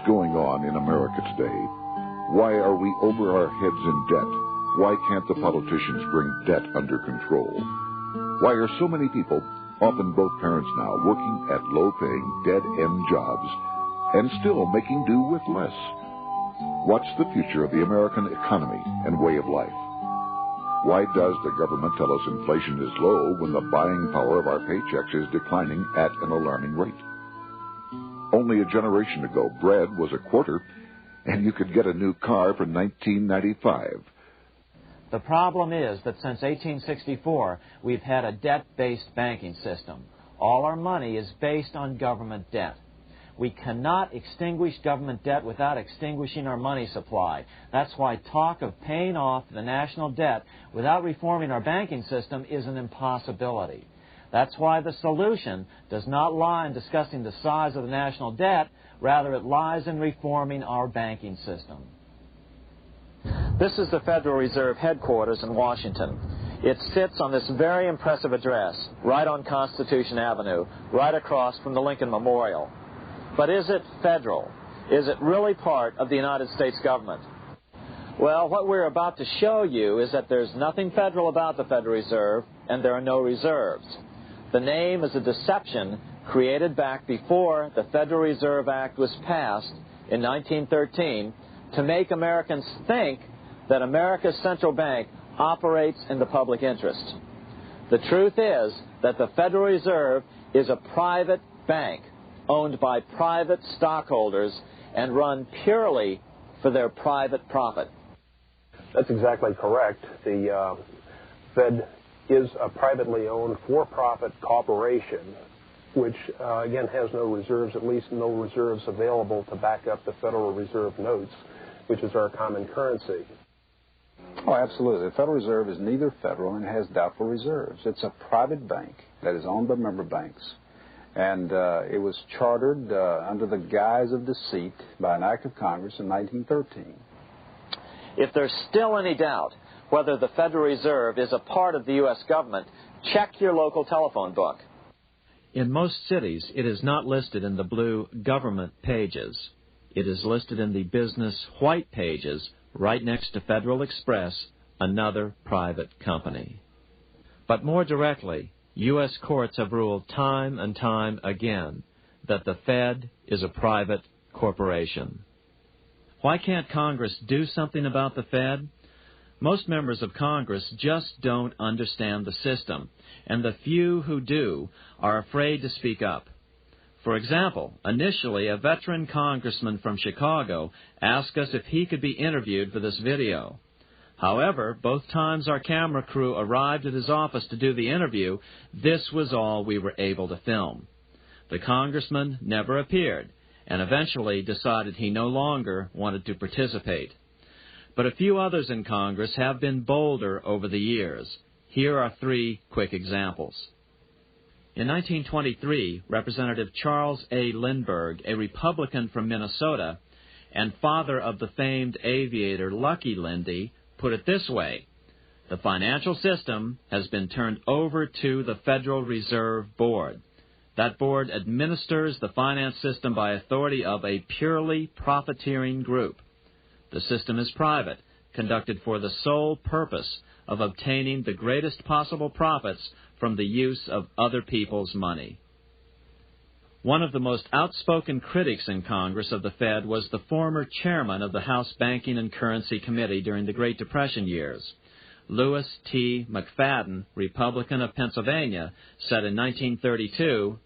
going on in America today? Why are we over our heads in debt? Why can't the politicians bring debt under control? Why are so many people, often both parents now, working at low-paying, dead-end jobs and still making do with less? What's the future of the American economy and way of life? Why does the government tell us inflation is low when the buying power of our paychecks is declining at an alarming rate? Only a generation ago, bread was a quarter, and you could get a new car for $19.95. The problem is that since 1864, we've had a debt-based banking system. All our money is based on government debt. We cannot extinguish government debt without extinguishing our money supply. That's why talk of paying off the national debt without reforming our banking system is an impossibility. That's why the solution does not lie in discussing the size of the national debt. Rather, it lies in reforming our banking system. This is the Federal Reserve headquarters in Washington. It sits on this very impressive address, right on Constitution Avenue, right across from the Lincoln Memorial. But is it federal? Is it really part of the United States government? Well, what we're about to show you is that there's nothing federal about the Federal Reserve, and there are no reserves. The name is a deception created back before the Federal Reserve Act was passed in 1913 to make Americans think that America's central bank operates in the public interest. The truth is that the Federal Reserve is a private bank owned by private stockholders and run purely for their private profit. That's exactly correct. The Fed is a privately owned for-profit corporation which, again, has no reserves, at least no reserves available to back up the Federal Reserve notes, which is our common currency. Oh, absolutely. The Federal Reserve is neither federal and has doubtful reserves. It's a private bank that is owned by member banks. And it was chartered under the guise of deceit by an act of Congress in 1913. If there's still any doubt whether the Federal Reserve is a part of the U.S. government, check your local telephone book. In most cities, it is not listed in the blue government pages. It is listed in the business white pages right next to Federal Express, another private company. But more directly, U.S. courts have ruled time and time again that the Fed is a private corporation. Why can't Congress do something about the Fed? Most members of Congress just don't understand the system, and the few who do are afraid to speak up. For example, initially a veteran congressman from Chicago asked us if he could be interviewed for this video. However, both times our camera crew arrived at his office to do the interview, this was all we were able to film. The congressman never appeared, and eventually decided he no longer wanted to participate. But a few others in Congress have been bolder over the years. Here are 3 quick examples. In 1923, Representative Charles A. Lindbergh, a Republican from Minnesota, and father of the famed aviator Lucky Lindy, put it this way: the financial system has been turned over to the Federal Reserve Board. That board administers the finance system by authority of a purely profiteering group. The system is private, conducted for the sole purpose of obtaining the greatest possible profits from the use of other people's money. One of the most outspoken critics in Congress of the Fed was the former chairman of the House Banking and Currency Committee during the Great Depression years. Lewis T. McFadden, Republican of Pennsylvania, said in 1932,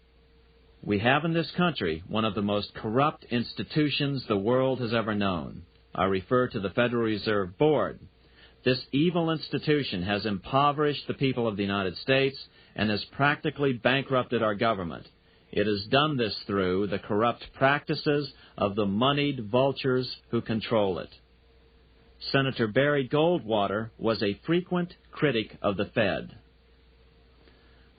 "We have in this country one of the most corrupt institutions the world has ever known. I refer to the Federal Reserve Board. This evil institution has impoverished the people of the United States and has practically bankrupted our government. It has done this through the corrupt practices of the moneyed vultures who control it." Senator Barry Goldwater was a frequent critic of the Fed.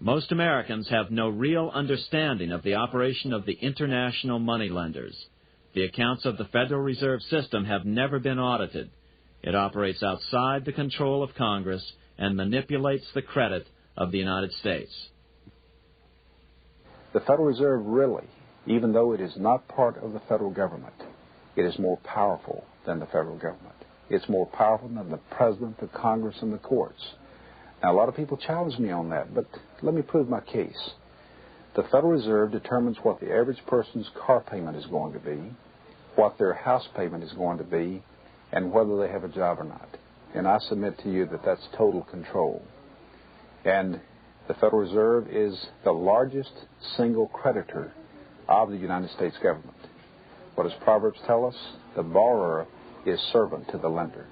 Most Americans have no real understanding of the operation of the international moneylenders. The accounts of the Federal Reserve System have never been audited. It operates outside the control of Congress and manipulates the credit of the United States. The Federal Reserve really, even though it is not part of the federal government, it is more powerful than the federal government. It's more powerful than the president, the Congress, and the courts. Now, a lot of people challenge me on that, but let me prove my case. The Federal Reserve determines what the average person's car payment is going to be, what their house payment is going to be, and whether they have a job or not. And I submit to you that that's total control. And the Federal Reserve is the largest single creditor of the United States government. What does Proverbs tell us? The borrower is servant to the lender.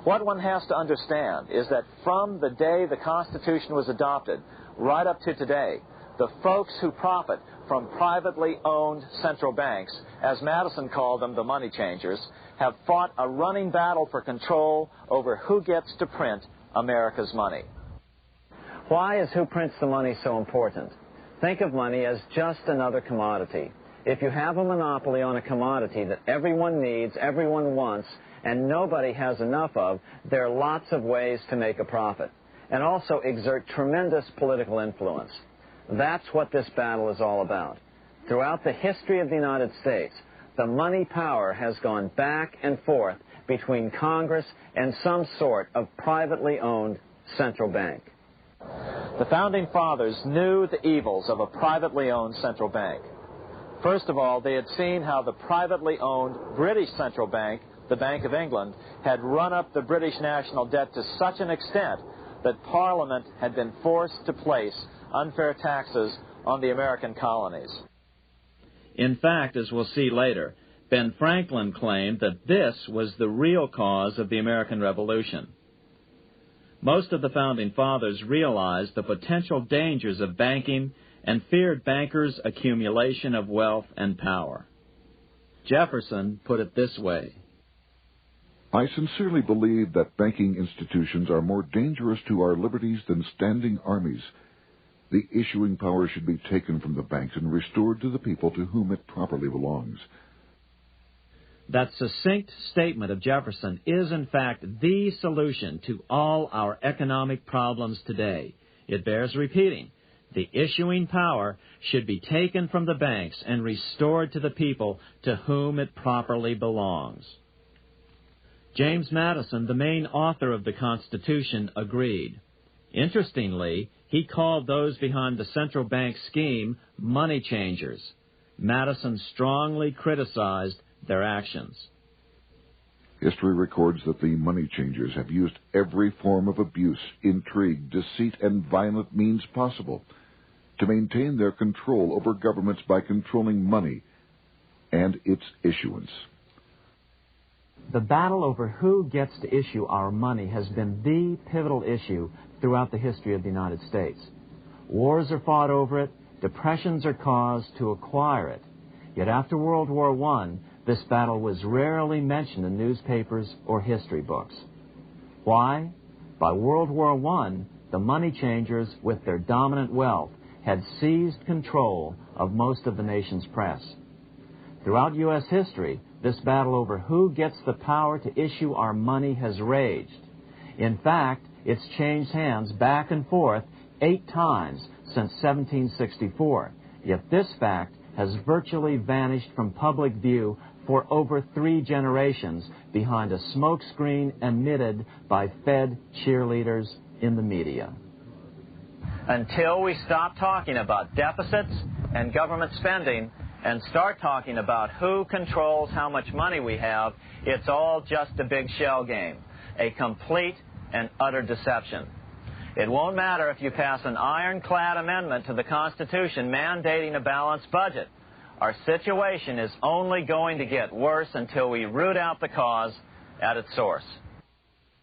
What one has to understand is that from the day the Constitution was adopted right up to today, the folks who profit from privately owned central banks, as Madison called them, the money changers, have fought a running battle for control over who gets to print America's money. Why is who prints the money so important? Think of money as just another commodity. If you have a monopoly on a commodity that everyone needs, everyone wants, and nobody has enough of, there are lots of ways to make a profit, and also exert tremendous political influence. That's what this battle is all about. Throughout the history of the United States, the money power has gone back and forth between Congress and some sort of privately owned central bank. The Founding Fathers knew the evils of a privately owned central bank. First of all, they had seen how the privately owned British central bank, the Bank of England, had run up the British national debt to such an extent that Parliament had been forced to place unfair taxes on the American colonies. In fact, as we'll see later, Ben Franklin claimed that this was the real cause of the American Revolution. Most of the Founding Fathers realized the potential dangers of banking and feared bankers' accumulation of wealth and power. Jefferson put it this way: I sincerely believe that banking institutions are more dangerous to our liberties than standing armies. The issuing power should be taken from the banks and restored to the people to whom it properly belongs. That succinct statement of Jefferson is, in fact, the solution to all our economic problems today. It bears repeating. The issuing power should be taken from the banks and restored to the people to whom it properly belongs. James Madison, the main author of the Constitution, agreed. Interestingly, he called those behind the central bank scheme money changers. Madison strongly criticized their actions. History records that the money changers have used every form of abuse, intrigue, deceit, and violent means possible to maintain their control over governments by controlling money and its issuance. The battle over who gets to issue our money has been the pivotal issue throughout the history of the United States. Wars are fought over it, depressions are caused to acquire it. Yet after World War I, this battle was rarely mentioned in newspapers or history books. Why? By World War I, the money changers, with their dominant wealth, had seized control of most of the nation's press. Throughout U.S. history, this battle over who gets the power to issue our money has raged. In fact, it's changed hands back and forth 8 times since 1764. Yet this fact has virtually vanished from public view for over 3 generations behind a smokescreen emitted by Fed cheerleaders in the media. Until we stop talking about deficits and government spending and start talking about who controls how much money we have, it's all just a big shell game, a complete and utter deception. It won't matter if you pass an ironclad amendment to the Constitution mandating a balanced budget. Our situation is only going to get worse until we root out the cause at its source.